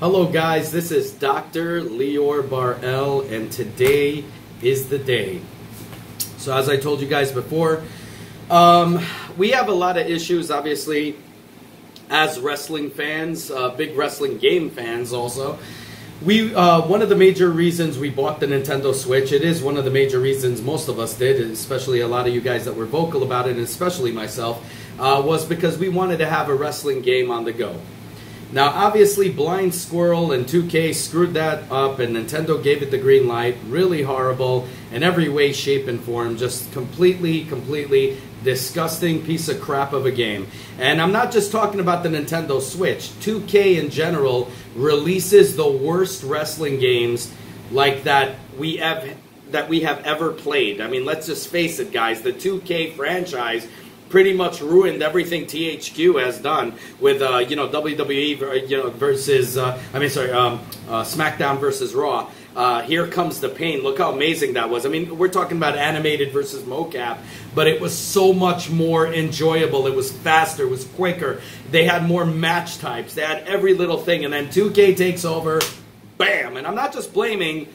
Hello guys, this is Dr. Lior Bar-El, and today is the day. So as I told you guys before, we have a lot of issues, obviously, as wrestling fans, big wrestling game fans also. One of the major reasons we bought the Nintendo Switch, it is one of the major reasons most of us did, especially a lot of you guys that were vocal about it, and especially myself, was because we wanted to have a wrestling game on the go. Now, obviously, Blind Squirrel and 2K screwed that up, and Nintendo gave it the green light. Really horrible in every way, shape, and form. Just completely disgusting piece of crap of a game. And I'm not just talking about the Nintendo Switch. 2K in general releases the worst wrestling games like that we have ever played. I mean, let's just face it, guys. The 2K franchise pretty much ruined everything THQ has done with WWE versus SmackDown versus Raw. Here Comes the Pain. Look how amazing that was. I mean, we're talking about animated versus mocap, but it was so much more enjoyable. It was faster, it was quicker. They had more match types. They had every little thing, and then 2K takes over, bam! And I'm not just blaming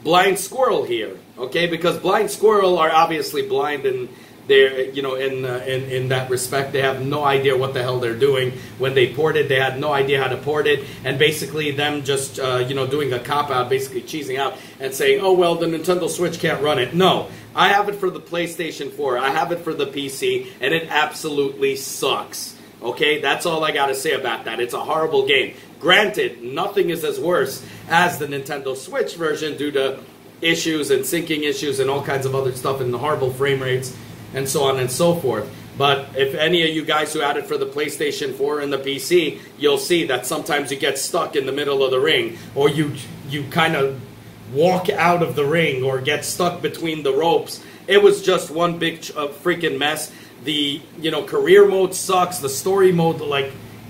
Blind Squirrel here, okay? Because Blind Squirrel are obviously blind and they're, in that respect, they have no idea what the hell they're doing. When they port it, they had no idea how to port it, and basically them just, doing a cop-out, basically cheesing out and saying, oh, well, the Nintendo Switch can't run it. No, I have it for the PlayStation 4, I have it for the PC, and it absolutely sucks. Okay, that's all I got to say about that. It's a horrible game. Granted, nothing is as worse as the Nintendo Switch version due to issues and syncing issues and all kinds of other stuff and the horrible frame rates and so on and so forth. But if any of you guys who had it for the PlayStation 4 and the PC, you'll see that sometimes you get stuck in the middle of the ring, or you kind of walk out of the ring or get stuck between the ropes. It was just one big freaking mess. The career mode sucks. The story mode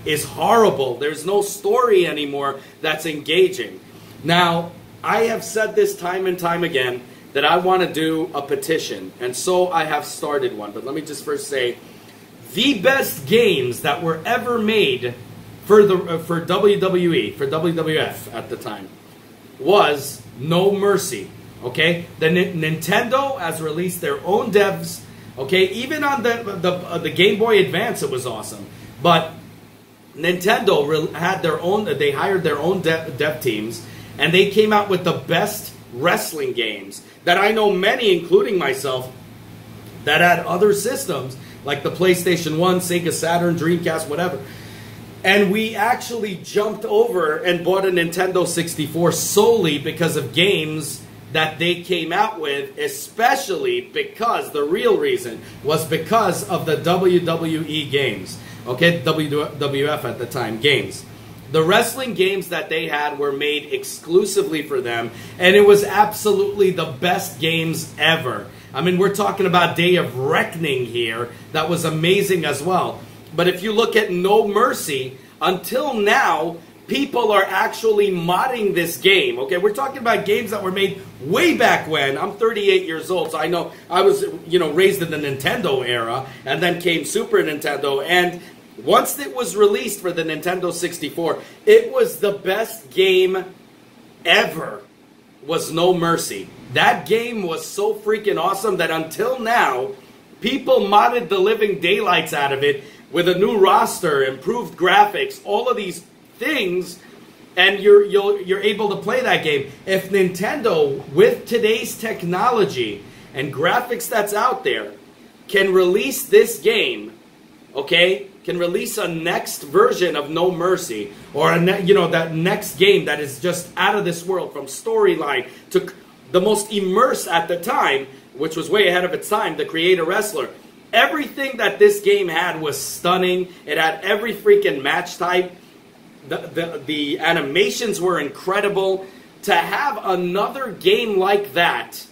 is horrible. There's no story anymore that's engaging. Now, I have said this time and time again, that I want to do a petition, and so I have started one. But let me just first say, the best games that were ever made for WWE, for WWF at the time, was No Mercy. Okay, the Nintendo has released their own devs. Okay, even on the Game Boy Advance, it was awesome. But Nintendo had their own. They hired their own dev teams, and they came out with the best wrestling games that I know many, including myself, that had other systems like the PlayStation 1, Sega Saturn, Dreamcast, whatever. And we actually jumped over and bought a Nintendo 64 solely because of games that they came out with, especially because the real reason was because of the WWE games. Okay, WWF at the time games. The wrestling games that they had were made exclusively for them, and it was absolutely the best games ever. I mean, we're talking about Day of Reckoning here. That was amazing as well. But if you look at No Mercy, until now, people are actually modding this game. Okay, we're talking about games that were made way back when. I'm 38 years old, so I know I was, raised in the Nintendo era, and then came Super Nintendo, and once it was released for the Nintendo 64, it was the best game ever, was No Mercy. That game was so freaking awesome that until now, people modded the living daylights out of it with a new roster, improved graphics, all of these things, and you're able to play that game. If Nintendo, with today's technology and graphics that's out there, can release this game, okay, can release a next version of No Mercy, or that next game that is just out of this world, from storyline to the most immersed at the time, which was way ahead of its time, the Creator Wrestler. Everything that this game had was stunning. It had every freaking match type. The animations were incredible. To have another game like that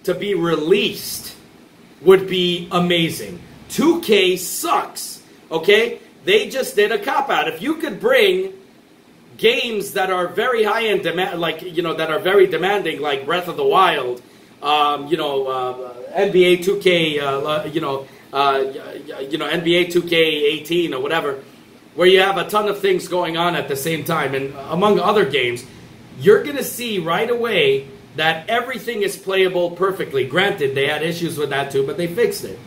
to be released would be amazing. 2K sucks. Okay, they just did a cop-out. If you could bring games that are very high in demand, that are very demanding, like Breath of the Wild, NBA 2K, NBA 2K18 or whatever, where you have a ton of things going on at the same time, and among other games, you're going to see right away that everything is playable perfectly. Granted, they had issues with that too, but they fixed it.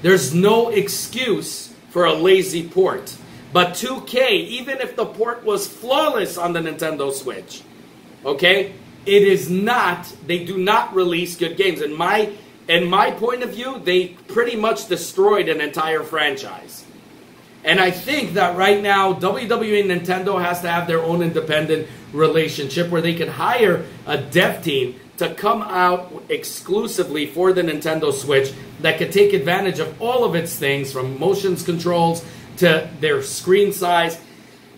There's no excuse for a lazy port. But 2K, even if the port was flawless on the Nintendo Switch, okay, it is not, they do not release good games. In my point of view, they pretty much destroyed an entire franchise. And I think that right now, WWE and Nintendo has to have their own independent relationship where they can hire a dev team to come out exclusively for the Nintendo Switch that could take advantage of all of its things, from motions controls to their screen size,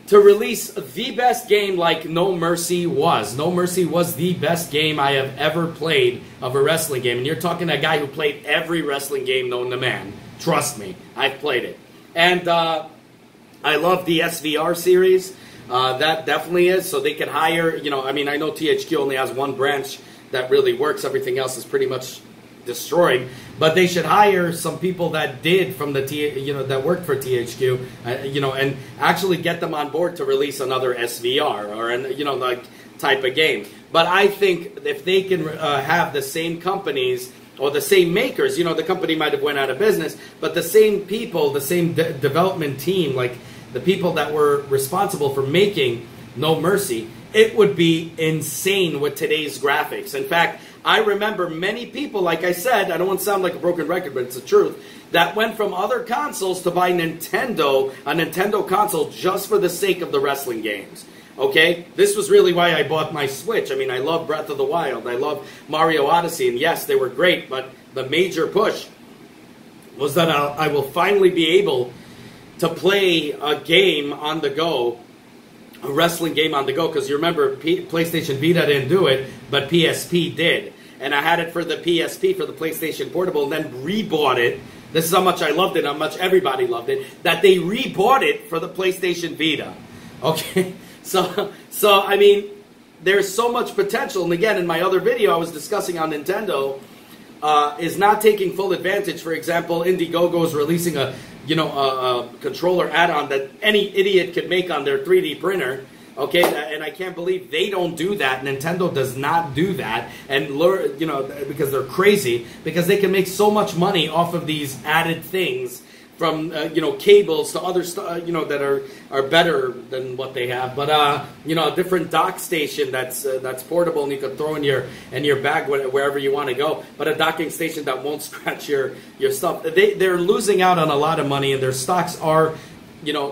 to release the best game like No Mercy was. No Mercy was the best game I have ever played of a wrestling game. And you're talking to a guy who played every wrestling game known to man. Trust me, I've played it. And I love the SVR series. That definitely is. So they can hire, you know, I mean, I know THQ only has one branch that really works. Everything else is pretty much destroyed. But they should hire some people that did from the, that worked for THQ, you know, and actually get them on board to release another SVR or, like type of game. But I think if they can have the same companies or the same makers, the company might have went out of business, but the same people, the same development team, like the people that were responsible for making No Mercy, it would be insane with today's graphics. In fact, I remember many people, like I said, I don't want to sound like a broken record, but it's the truth, that went from other consoles to buy a Nintendo console just for the sake of the wrestling games. Okay? This was really why I bought my Switch. I mean, I love Breath of the Wild. I love Mario Odyssey. And yes, they were great, but the major push was that I will finally be able to play a game on the go, a wrestling game on the go, because you remember PlayStation Vita didn't do it, but PSP did. And I had it for the PSP, for the PlayStation Portable, and then rebought it. This is how much I loved it, how much everybody loved it, that they rebought it for the PlayStation Vita. Okay? So I mean, there's so much potential. And again, in my other video, I was discussing how Nintendo is not taking full advantage. For example, Indiegogo is releasing a controller add-on that any idiot could make on their 3D printer. Okay, and I can't believe they don't do that. Nintendo does not do that, and because they're crazy, because they can make so much money off of these added things. From cables to other stuff that are better than what they have, but a different dock station that's portable and you can throw in your bag wherever you want to go, but a docking station that won't scratch your stuff. They're losing out on a lot of money, and their stocks are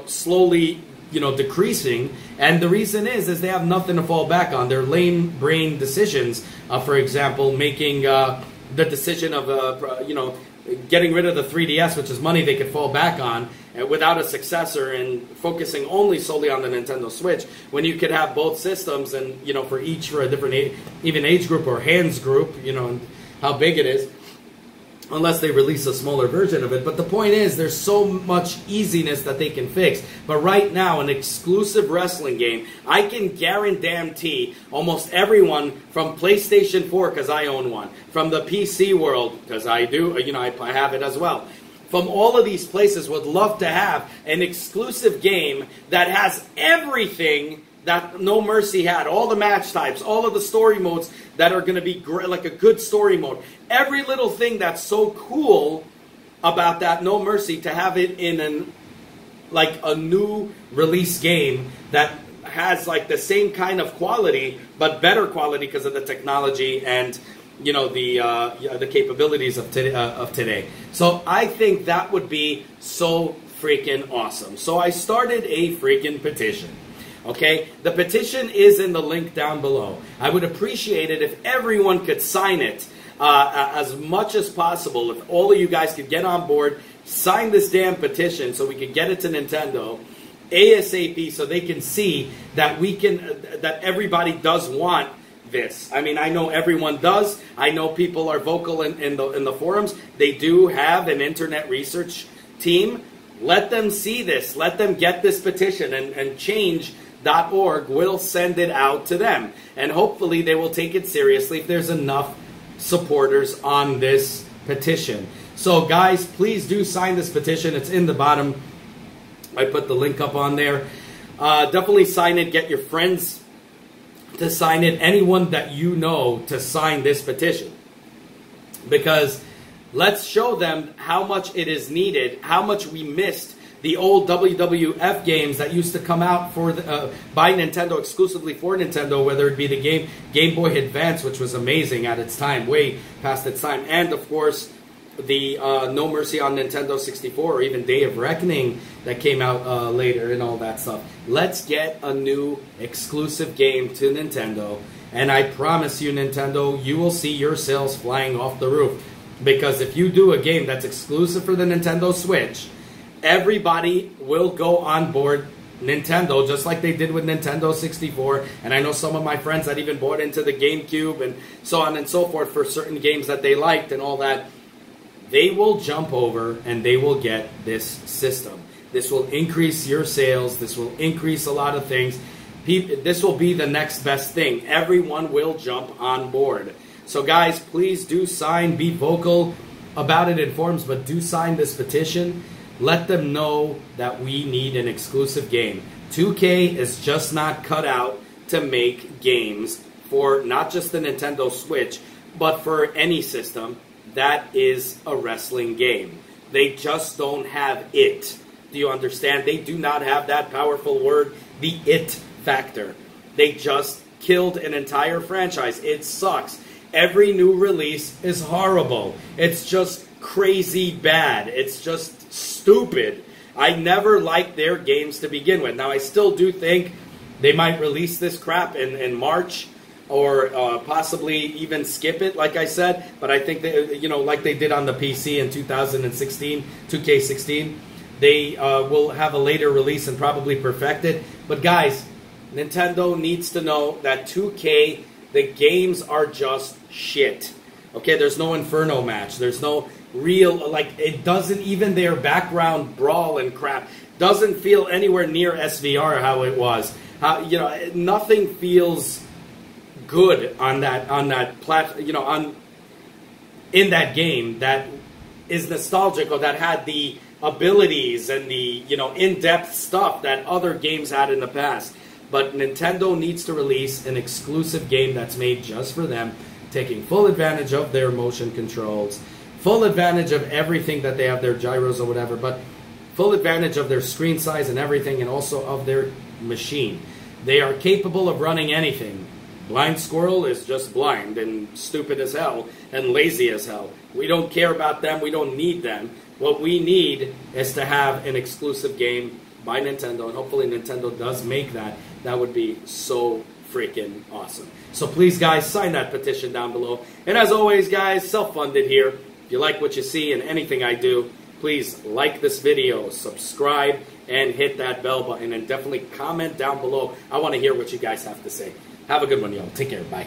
slowly decreasing, and the reason is they have nothing to fall back on. Their lame brain decisions, for example, making the decision of getting rid of the 3DS, which is money they could fall back on, without a successor, and focusing solely on the Nintendo Switch, when you could have both systems, and for a different even age group or hands group, and how big it is, unless they release a smaller version of it. But the point is, there's so much easiness that they can fix. But right now, an exclusive wrestling game, I can guarantee almost everyone from PlayStation 4, because I own one, from the PC world, because I do, I have it as well, from all of these places would love to have an exclusive game that has everything that No Mercy had, all the match types, all of the story modes that are going to be like a good story mode. Every little thing that's so cool about that No Mercy, to have it in a new release game that has like the same kind of quality, but better quality because of the technology and the capabilities of today. So I think that would be so freaking awesome. So I started a freaking petition. Okay, the petition is in the link down below. I would appreciate it if everyone could sign it as much as possible. If all of you guys could get on board, sign this damn petition so we can get it to Nintendo ASAP, so they can see that that everybody does want this. I mean, I know everyone does. I know people are vocal in the forums. They do have an internet research team. Let them see this. Let them get this petition, and change.org will send it out to them. And hopefully they will take it seriously if there's enough supporters on this petition. So guys, please do sign this petition. It's in the bottom I put the link up on there. Definitely sign it. Get your friends to sign it. Anyone that you know to sign this petition. Because let's show them how much it is needed, how much we missed the old WWF games that used to come out for by Nintendo, exclusively for Nintendo, whether it be the Game Boy Advance, which was amazing at its time, way past its time, and of course the No Mercy on Nintendo 64, or even Day of Reckoning that came out later and all that stuff. Let's get a new exclusive game to Nintendo, and I promise you, Nintendo, you will see your sales flying off the roof. Because if you do a game that's exclusive for the Nintendo Switch, everybody will go on board Nintendo, just like they did with Nintendo 64. And I know some of my friends that even bought into the GameCube and so on and so forth for certain games that they liked and all that. They will jump over and they will get this system. This will increase your sales. This will increase a lot of things. This will be the next best thing. Everyone will jump on board. So guys, please do sign. Be vocal about it in forums, but do sign this petition. Let them know that we need an exclusive game. 2K is just not cut out to make games for not just the Nintendo Switch, but for any system that is a wrestling game. They just don't have it. Do you understand? They do not have that powerful word, the it factor. They just killed an entire franchise. It sucks. Every new release is horrible. It's just crazy bad. It's just stupid. I never liked their games to begin with. Now, I still do think they might release this crap in March, or possibly even skip it, like I said. But I think that, you know, like they did on the PC in 2016, 2K16, they will have a later release and probably perfect it. But guys, Nintendo needs to know that 2K, the games are just shit. Okay, there's no Inferno match. There's no real, like, it doesn't, even their background brawl and crap doesn't feel anywhere near SVR how it was. How, you know, nothing feels good on that platform, you know, in that game that is nostalgic, or that had the abilities and the, you know, in-depth stuff that other games had in the past. But Nintendo needs to release an exclusive game that's made just for them, taking full advantage of their motion controls, full advantage of everything that they have, their gyros or whatever, but full advantage of their screen size and everything, and also of their machine. They are capable of running anything. Blind Squirrel is just blind and stupid as hell and lazy as hell. We don't care about them. We don't need them. What we need is to have an exclusive game by Nintendo, and hopefully Nintendo does make that. That would be so freaking awesome. So please, guys, sign that petition down below. And as always, guys, self-funded here. If you like what you see and anything I do, please like this video, subscribe, and hit that bell button. And definitely comment down below. I want to hear what you guys have to say. Have a good one, y'all. Take care. Bye.